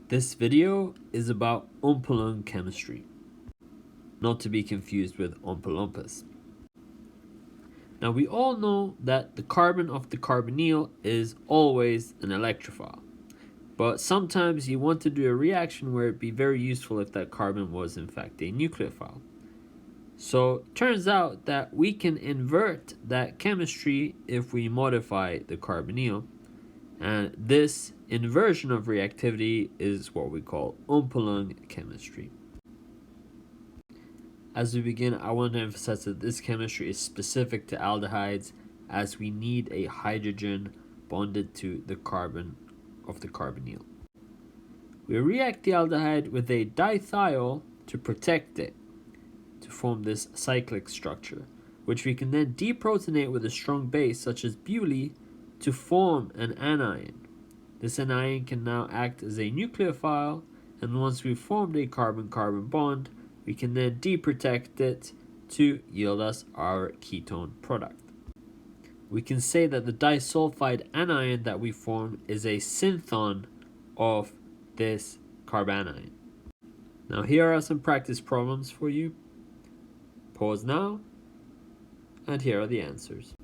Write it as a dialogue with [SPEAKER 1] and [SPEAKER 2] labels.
[SPEAKER 1] This video is about Umpolung chemistry, not to be confused with Oompa Loompas. Now we all know that the carbon of the carbonyl is always an electrophile, but sometimes you want to do a reaction where it'd be very useful if that carbon was in fact a nucleophile. So it turns out that we can invert that chemistry if we modify the carbonyl, and this inversion of reactivity is what we call Umpolung chemistry. As we begin, I want to emphasize that this chemistry is specific to aldehydes, as we need a hydrogen bonded to the carbon of the carbonyl. We react the aldehyde with a dithiol to protect it, to form this cyclic structure, which we can then deprotonate with a strong base such as BuLi to form an anion. This anion can now act as a nucleophile, and once we've formed a carbon-carbon bond, we can then deprotect it to yield us our ketone product. We can say that the disulfide anion that we form is a synthon of this carbanion. Now here are some practice problems for you. Pause now, and here are the answers.